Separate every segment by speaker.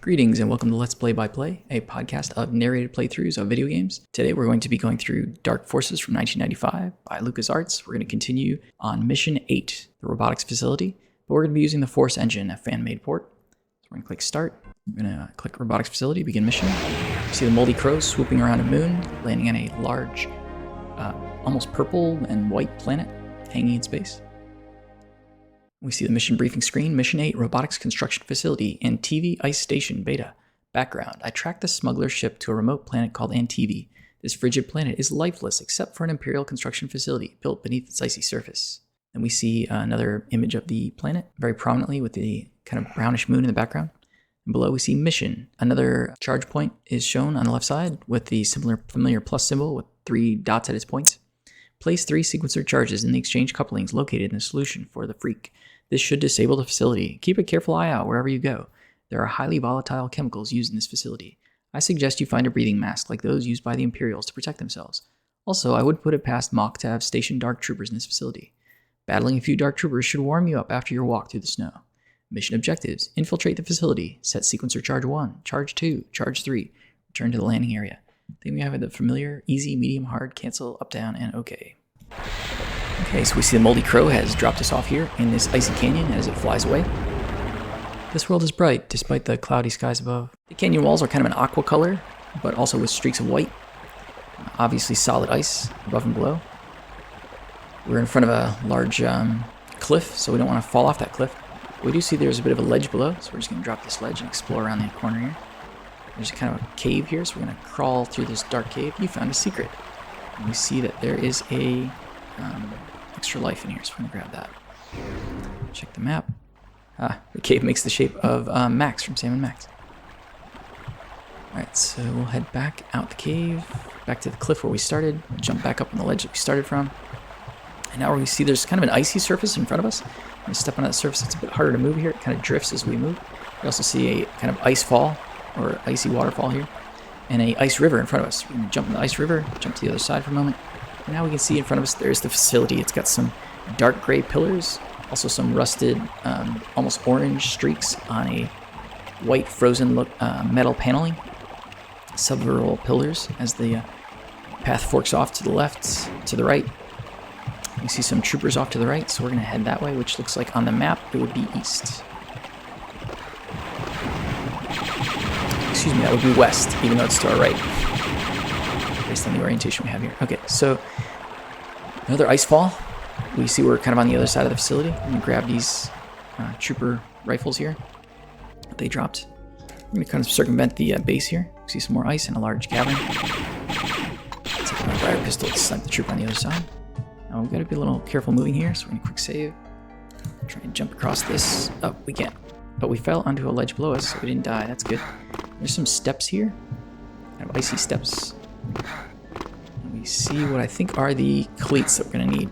Speaker 1: Greetings and welcome to Let's Play by Play, a podcast of narrated playthroughs of video games. Today we're going to be going through Dark Forces from 1995 by LucasArts. We're going to continue on Mission 8, the robotics facility, but we're going to be using the Force engine, a fan-made port. So we're going to click Start. We're going to click Robotics Facility, begin mission. You see the moldy crow swooping around a moon, landing on a large, almost purple and white planet hanging in space. We see the mission briefing screen, Mission 8, Robotics Construction Facility, Antivi Ice Station, Beta. Background, I tracked the smuggler ship to a remote planet called Antivi. This frigid planet is lifeless except for an Imperial construction facility built beneath its icy surface. And we see another image of the planet, very prominently with the kind of brownish moon in the background. And below we see Mission. Another charge point is shown on the left side with the familiar plus symbol with 3 dots at its points. Place 3 sequencer charges in the exchange couplings located in the solution for the freak. This should disable the facility. Keep a careful eye out wherever you go. There are highly volatile chemicals used in this facility. I suggest you find a breathing mask like those used by the Imperials to protect themselves. Also, I would put it past Mach to have stationed Dark Troopers in this facility. Battling a few Dark Troopers should warm you up after your walk through the snow. Mission objectives: infiltrate the facility, set sequencer charge 1, charge 2, charge 3, return to the landing area. Then we have the familiar easy, medium, hard, cancel, up, down, and OK. Okay, so we see the moldy crow has dropped us off here in this icy canyon as it flies away. This world is bright, despite the cloudy skies above. The canyon walls are kind of an aqua color, but also with streaks of white. Obviously solid ice above and below. We're in front of a large cliff, so we don't want to fall off that cliff. We do see there's a bit of a ledge below, so we're just going to drop this ledge and explore around the corner here. There's kind of a cave here, so we're going to crawl through this dark cave. You found a secret. And we see that there is a extra life in here, so we're going to grab that. Check the map. The cave makes the shape of Max from Sam and Max. Alright, so we'll head back out the cave, back to the cliff where we started, jump back up on the ledge that we started from. And now we see there's kind of an icy surface in front of us. I'm going to step on that surface. It's a bit harder to move here. It kind of drifts as we move. We also see a kind of ice fall, or icy waterfall here, and a ice river in front of us. We're going to jump in the ice river, jump to the other side for a moment. And now we can see in front of us there's the facility. It's got some dark gray pillars, also some rusted, almost orange streaks on a white frozen metal paneling. Several pillars as the path forks off to the left, to the right. We see some troopers off to the right, so we're going to head that way, which looks like on the map it would be east. Excuse me, that would be west, even though it's to our right, based on the orientation we have here. Okay, so another ice fall. We see we're kind of on the other side of the facility. I'm going to grab these trooper rifles here that they dropped. I'm going to kind of circumvent the base here. We see some more ice and a large cavern. Take my fire pistol to snipe the trooper on the other side. Now we've got to be a little careful moving here, so we're going to quick save. Try and jump across this. Oh, we can't. But we fell onto a ledge below us, so we didn't die. That's good. There's some steps here. Kind of icy steps. And we see what I think are the cleats that we're going to need.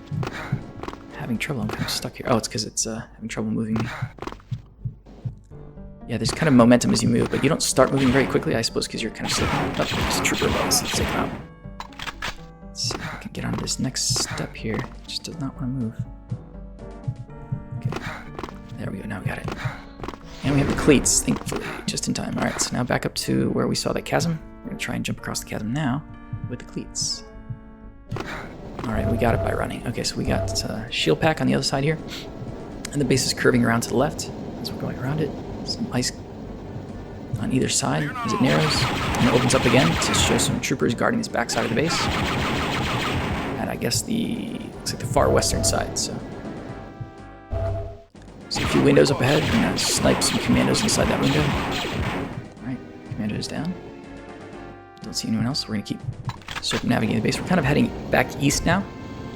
Speaker 1: Having trouble. I'm kind of stuck here. Oh, it's because it's having trouble moving me. Yeah, there's kind of momentum as you move, but you don't start moving very quickly, I suppose, because you're kind of slipping. Oh, there's a trooper above us. Let's take him out. Let's see if I can get onto this next step here. It just does not want to move. Okay. There we go. Now we got it. And we have the cleats, thankfully, just in time. Alright, so now back up to where we saw that chasm. We're going to try and jump across the chasm now with the cleats. Alright, we got it by running. Okay, so we got shield pack on the other side here. And the base is curving around to the left as we're going around it. Some ice on either side as it narrows. And it opens up again to show some troopers guarding this back side of the base. And I guess looks like the far western side, so. See a few windows up ahead. We're going to snipe some commandos inside that window. Alright, commandos down. Don't see anyone else. We're going to keep circumnavigating the base. We're kind of heading back east now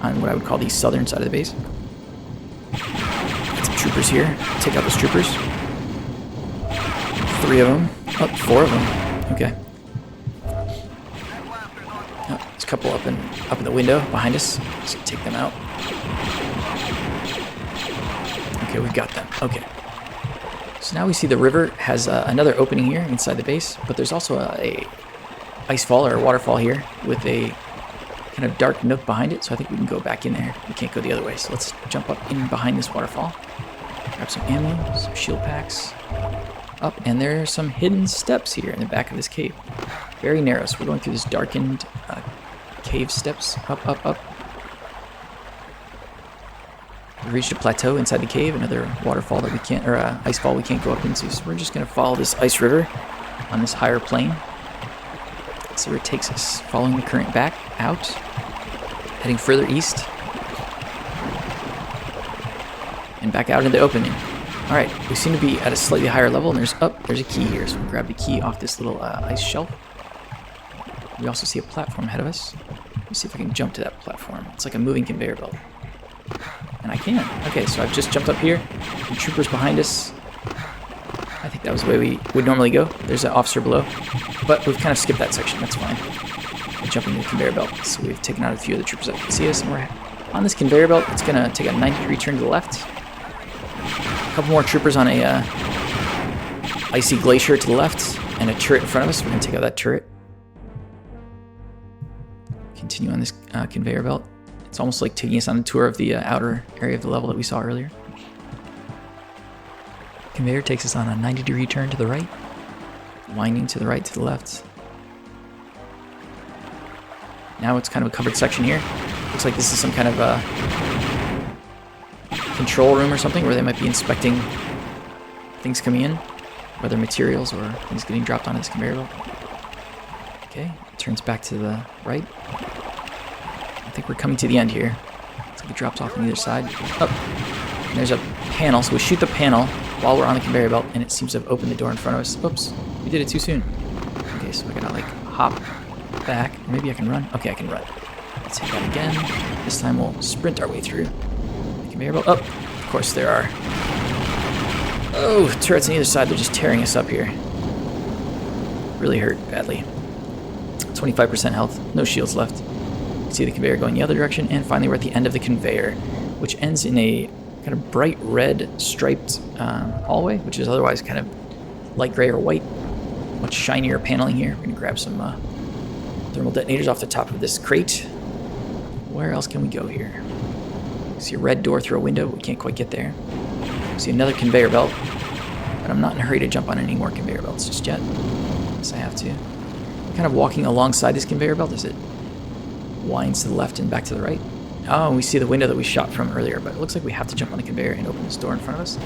Speaker 1: on what I would call the southern side of the base. Got some troopers here. Take out those troopers. 3 of them. Oh, 4 of them. Okay. Oh, there's a couple up in the window behind us. So take them out. Okay, we got them. Okay. So now we see the river has another opening here inside the base, but there's also a ice fall or a waterfall here with a kind of dark nook behind it, so I think we can go back in there. We can't go the other way, so let's jump up in behind this waterfall. Grab some ammo, some shield packs. up, and there are some hidden steps here in the back of this cave. Very narrow, so we're going through this darkened cave steps. Up. We reached a plateau inside the cave, another waterfall that we can't, or ice fall we can't go up into. So we're just going to follow this ice river on this higher plane. See where it takes us. Following the current back out, heading further east, and back out into the opening. All right, we seem to be at a slightly higher level, and there's a key here. So we'll grab the key off this little ice shelf. We also see a platform ahead of us. Let's see if I can jump to that platform. It's like a moving conveyor belt. And I can. Okay, so I've just jumped up here. The troopers behind us. I think that was the way we would normally go. There's an officer below. But we've kind of skipped that section. That's fine. We're jumping the conveyor belt. So we've taken out a few of the troopers that can see us. And we're on this conveyor belt. It's going to take a 90-degree turn to the left. A couple more troopers on a icy glacier to the left. And a turret in front of us. We're going to take out that turret. Continue on this conveyor belt. It's almost like taking us on a tour of the outer area of the level that we saw earlier. Conveyor takes us on a 90-degree turn to the right, winding to the right, to the left. Now it's kind of a covered section here. Looks like this is some kind of a control room or something where they might be inspecting things coming in, whether materials or things getting dropped onto this conveyor belt. Okay, it turns back to the right. I think we're coming to the end here. Looks like it drops off on either side. Up. And there's a panel, so we shoot the panel while we're on the conveyor belt, and it seems to have opened the door in front of us. Oops, we did it too soon. Okay, so I gotta like hop back. Maybe I can run. Okay, I can run. Let's hit that again. This time we'll sprint our way through the conveyor belt. Up. Of course there are. Oh, turrets on either side. They're just tearing us up here. Really hurt badly. 25% health. No shields left. See the conveyor going the other direction, and finally we're at the end of the conveyor, which ends in a kind of bright red striped hallway, which is otherwise kind of light gray or white. Much shinier paneling here. We're going to grab some thermal detonators off the top of this crate. Where else can we go here? See a red door through a window, but we can't quite get there. See another conveyor belt, but I'm not in a hurry to jump on any more conveyor belts just yet. Unless I have to. I'm kind of walking alongside this conveyor belt as it winds to the left and back to the right. Oh, and we see the window that we shot from earlier, but it looks like we have to jump on the conveyor and open this door in front of us.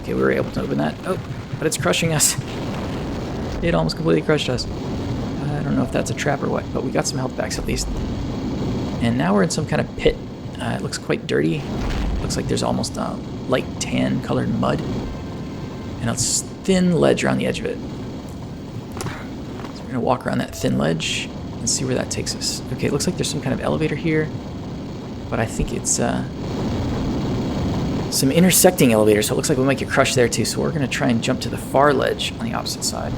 Speaker 1: Okay, we were able to open that. Oh, but it's crushing us. It almost completely crushed us. I don't know if that's a trap or what, but we got some health packs at least. And now we're in some kind of pit. It looks quite dirty. Looks like there's almost light tan colored mud. And a thin ledge around the edge of it. So we're going to walk around that thin ledge and see where that takes us. Okay, it looks like there's some kind of elevator here, but I think it's some intersecting elevators, so it looks like we might get crushed there too. So we're going to try and jump to the far ledge on the opposite side.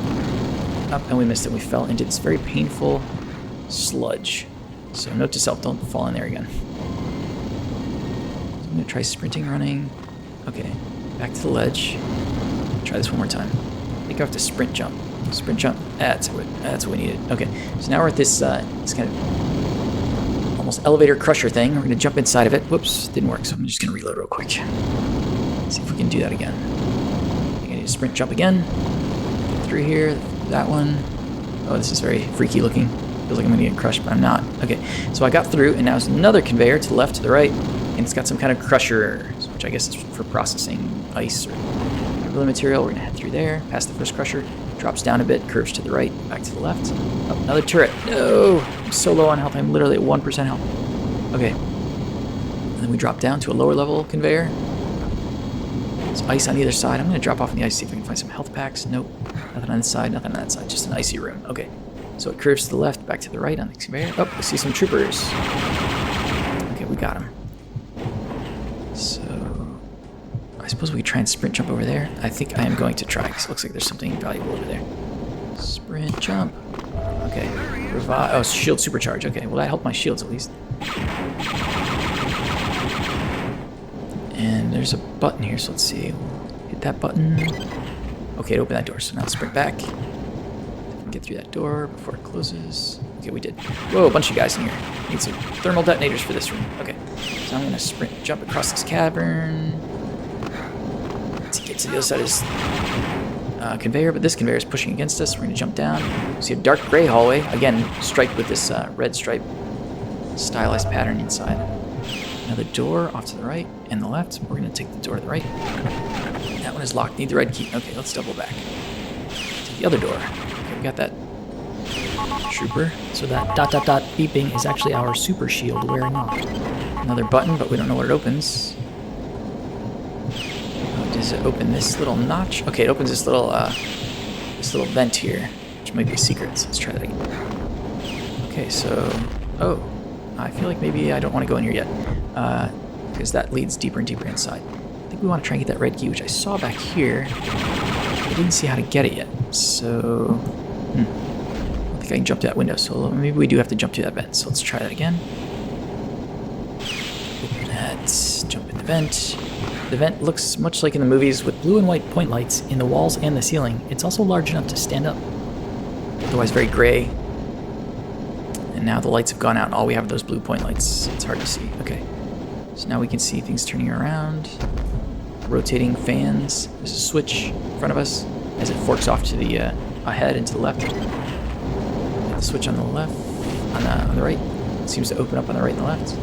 Speaker 1: Up, and we missed it. We fell into this very painful sludge. So note to self, don't fall in there again. So I'm going to try sprinting, running. Okay, back to the ledge. Try this one more time. I think I have to sprint jump. Sprint jump. That's what we needed. Okay, so now we're at this this kind of almost elevator crusher thing. We're going to jump inside of it. Whoops, didn't work, so I'm just going to reload real quick. See if we can do that again. I think I need to sprint jump again. Get through here. That one. Oh, this is very freaky looking. Feels like I'm going to get crushed, but I'm not. Okay, so I got through, and now there's another conveyor to the left, to the right, and it's got some kind of crusher, which I guess is for processing ice or other material. We're going to head through there, past the first crusher. Drops down a bit, curves to the right, back to the left. Oh, another turret. No! I'm so low on health. I'm literally at 1% health. Okay. And then we drop down to a lower level conveyor. There's ice on either side. I'm going to drop off in the ice, see if I can find some health packs. Nope. Nothing on this side, nothing on that side. Just an icy room. Okay. So it curves to the left, back to the right on the conveyor. Oh, we see some troopers. Okay, we got them. So I suppose we could try and sprint jump over there. I think I am going to try, because it looks like there's something valuable over there. Sprint jump. Okay. Revive. Oh, shield supercharge. Okay, well that helped my shields at least. And there's a button here, so let's see. We'll hit that button. Okay, to open that door. So now let's sprint back. Get through that door before it closes. Okay, we did. Whoa, a bunch of guys in here. Need some thermal detonators for this room. Okay, so I'm going to sprint jump across this cavern. To get to the other side of this conveyor, but this conveyor is pushing against us. We're going to jump down. See a dark gray hallway, again striped with this red stripe stylized pattern inside. Another door off to the right and the left. We're going to take the door to the right. That one is locked. Need the red key. Okay, let's double back. Take the other door. Okay, we got that trooper.
Speaker 2: So that dot dot dot beeping is actually our super shield wearing off.
Speaker 1: Another button, but we don't know what it opens. Does it open this little notch? Okay, it opens this little vent here, which might be a secret. So let's try that again. Okay, so I feel like maybe I don't want to go in here yet, because that leads deeper and deeper inside. I think we want to try and get that red key, which I saw back here. I didn't see how to get it yet, so I don't think I can jump to that window. So maybe we do have to jump to that vent. So let's try that again. Open that. Jump in the vent. The vent looks much like in the movies with blue and white point lights in the walls and the ceiling. It's also large enough to stand up. Otherwise very gray. And now the lights have gone out and all we have are those blue point lights. It's hard to see. Okay. So now we can see things turning around. Rotating fans. There's a switch in front of us as it forks off to the ahead and to the left. The switch on the left, on the right. It seems to open up on the right and the left.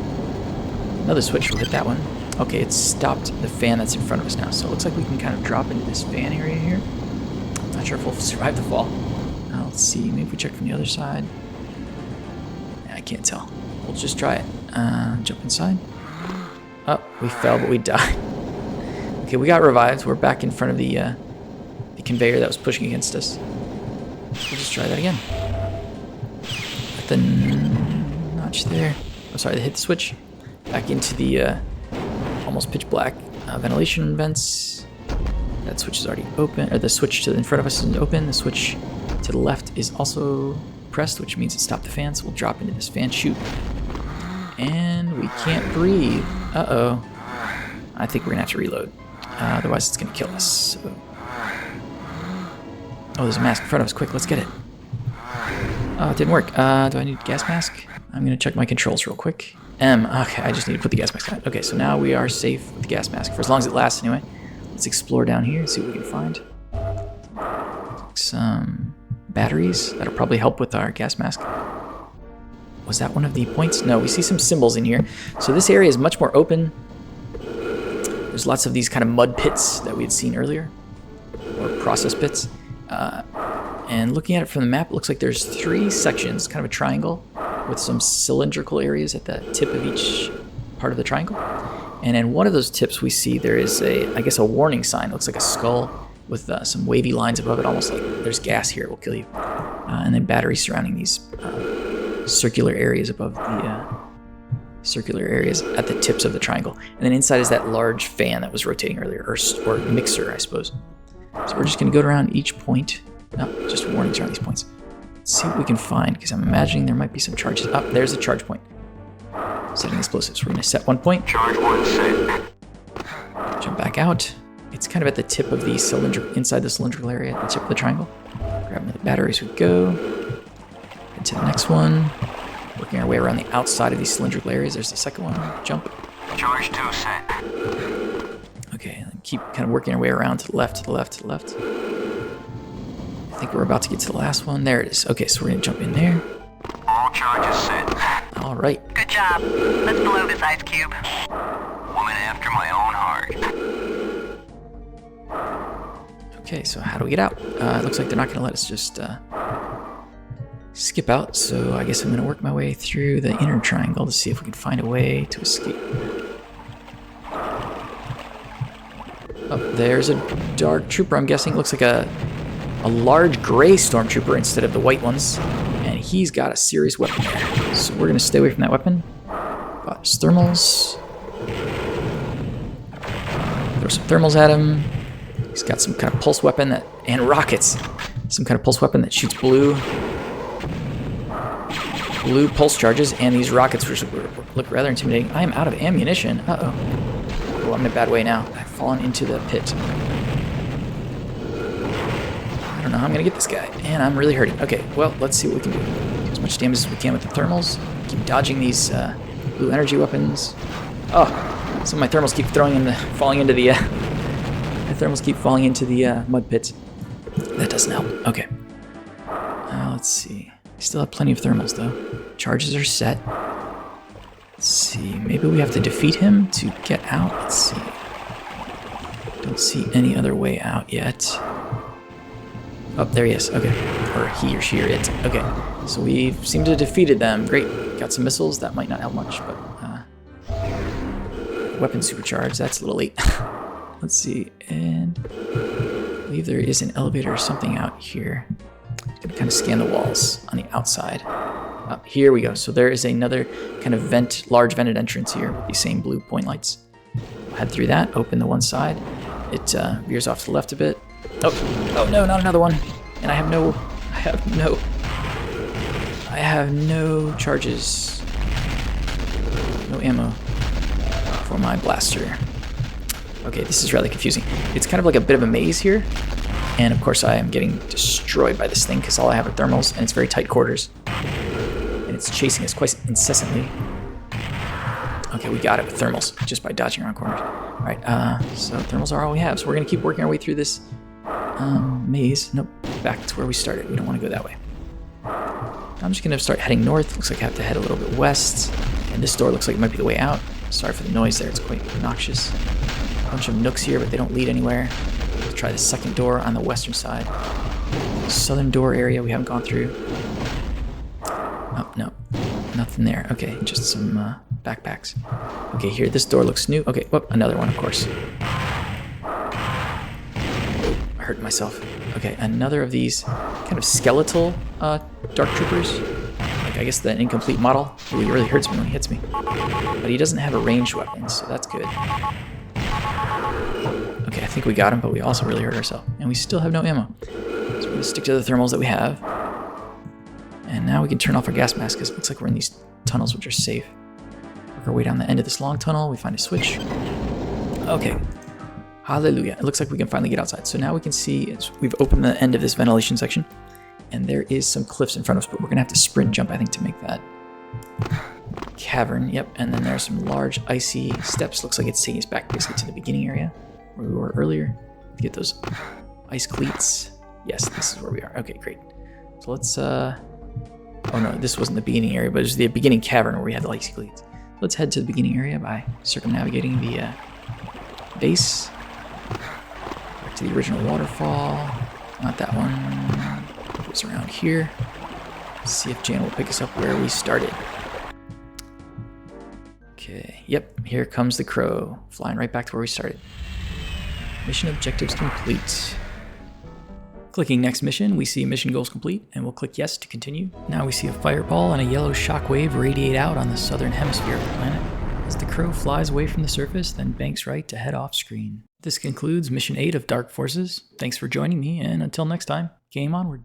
Speaker 1: Another switch, we'll hit that one. Okay, it's stopped the fan that's in front of us now. So it looks like we can kind of drop into this fan area here. Not sure if we'll survive the fall. Now let's see, maybe if we check from the other side. Yeah, I can't tell. We'll just try it. Jump inside. Oh, we fell, but we died. Okay, we got revived. We're back in front of the conveyor that was pushing against us. We'll just try that again. At the notch there. Oh, sorry, they hit the switch. Back into the almost pitch black ventilation vents. That switch is already open, or the switch to in front of us is open. The switch to the left is also pressed, which means it stopped the fan. So we'll drop into this fan chute. And we can't breathe. Uh-oh. I think we're gonna have to reload. Otherwise it's gonna kill us. So. Oh, there's a mask in front of us. Quick, let's get it. Oh, it didn't work. Do I need a gas mask? I'm gonna check my controls real quick. Okay, I just need to put the gas mask on. Okay, so now we are safe with the gas mask, for as long as it lasts anyway. Let's explore down here and see what we can find. Some batteries. That'll probably help with our gas mask. Was that one of the points? No, we see some symbols in here. So this area is much more open. There's lots of these kind of mud pits that we had seen earlier, or process pits. And looking at it from the map, it looks like there's 3 sections, kind of a triangle, with some cylindrical areas at the tip of each part of the triangle. And in one of those tips we see there is I guess a warning sign. It looks like a skull with some wavy lines above it, almost like there's gas here, it will kill you. And then batteries surrounding these circular areas above the circular areas at the tips of the triangle. And then inside is that large fan that was rotating earlier, or mixer, I suppose. So we're just going to go around each point. No, just warnings around these points. Let's see what we can find, because I'm imagining there might be some charges. Oh, there's a charge point. Setting explosives. We're going to set 1 point.
Speaker 3: Charge 1 set.
Speaker 1: Jump back out. It's kind of at the tip of the cylinder, inside the cylindrical area, at the tip of the triangle. Grab another battery as we go. Head to the next one. Working our way around the outside of these cylindrical areas. There's the second one. Jump.
Speaker 3: Charge 2 set.
Speaker 1: Okay, keep kind of working our way around to the left, to the left, to the left. I think we're about to get to the last one. There it is. Okay, so we're going to jump in there.
Speaker 3: All charges set.
Speaker 1: All right.
Speaker 4: Good job. Let's blow this ice cube.
Speaker 3: Woman after my own heart.
Speaker 1: Okay, so how do we get out? It looks like they're not going to let us just skip out, so I guess I'm going to work my way through the inner triangle to see if we can find a way to escape. Oh, there's a dark trooper, I'm guessing. It looks like a large gray stormtrooper instead of the white ones, and he's got a serious weapon there. So we're going to stay away from that weapon. Got his thermals. Throw some thermals at him. He's got some kind of pulse weapon and rockets. Some kind of pulse weapon that shoots blue pulse charges, and these rockets which look rather intimidating. I am out of ammunition. Uh-oh. Oh, I'm in a bad way now. I've fallen into the pit. I don't know how I'm gonna get this guy, and I'm really hurting. Okay, well, let's see what we can do. Do as much damage as we can with the thermals. Keep dodging these blue energy weapons. Oh, some of my thermals keep falling into the the thermals keep falling into the mud pits. That doesn't help. Okay. Let's see. I still have plenty of thermals, though. Charges are set. Let's see. Maybe we have to defeat him to get out. Let's see. Don't see any other way out yet. Oh, there he is. Okay. Or he or she or it. Okay. So we seem to have defeated them. Great. Got some missiles. That might not help much, but... weapon supercharge. That's a little late. Let's see. And... I believe there is an elevator or something out here. I'm going to kind of scan the walls on the outside. Here we go. So there is another kind of large vented entrance here with these same blue point lights. We'll head through that. Open the one side. It veers off to the left a bit. Oh no, not another one. And I have no charges. No ammo for my blaster. Okay, this is rather confusing. It's kind of like a bit of a maze here. And of course I am getting destroyed by this thing because all I have are thermals and it's very tight quarters. And it's chasing us quite incessantly. Okay, we got it with thermals just by dodging around corners. All right, so thermals are all we have. So we're gonna keep working our way through this maze. Nope, back to where we started. We don't want to go that way. I'm just gonna start heading north. Looks like I have to head a little bit west. And this door looks like it might be the way out. Sorry for the noise there, it's quite obnoxious. A bunch of nooks here, but they don't lead anywhere. Let's try the second door on the western side. Southern door area we haven't gone through. Oh, no, nothing there. Okay, just some backpacks. Okay, here, this door looks new. Okay, whoop, another one, of course. I hurt myself. Okay, another of these kind of skeletal Dark Troopers. Like, I guess the incomplete model. Ooh, he really hurts me when he hits me. But he doesn't have a ranged weapon, so that's good. Okay, I think we got him, but we also really hurt ourselves. And we still have no ammo. So we're going to stick to the thermals that we have. And now we can turn off our gas mask, because it looks like we're in these tunnels, which are safe. Work our way down the end of this long tunnel. We find a switch. Okay. Hallelujah. It looks like we can finally get outside. So now we can see, we've opened the end of this ventilation section. And there is some cliffs in front of us, but we're going to have to sprint jump, I think, to make that cavern. Yep, and then there are some large icy steps. Looks like it's taking us back basically to the beginning area where we were earlier to get those ice cleats. Yes, this is where we are. Okay, great. So let's, oh no, this wasn't the beginning area, but it was the beginning cavern where we had the icy cleats. Let's head to the beginning area by circumnavigating the base. Back to the original waterfall. Not that one. Goes around here. See if Jan will pick us up where we started. Okay, yep, here comes the crow, flying right back to where we started. Mission objectives complete. Clicking next mission, we see mission goals complete, and we'll click yes to continue. Now we see a fireball and a yellow shockwave radiate out on the southern hemisphere of the planet. As the crow flies away from the surface, then banks right to head off screen. This concludes Mission 8 of Dark Forces. Thanks for joining me, and until next time, game onward.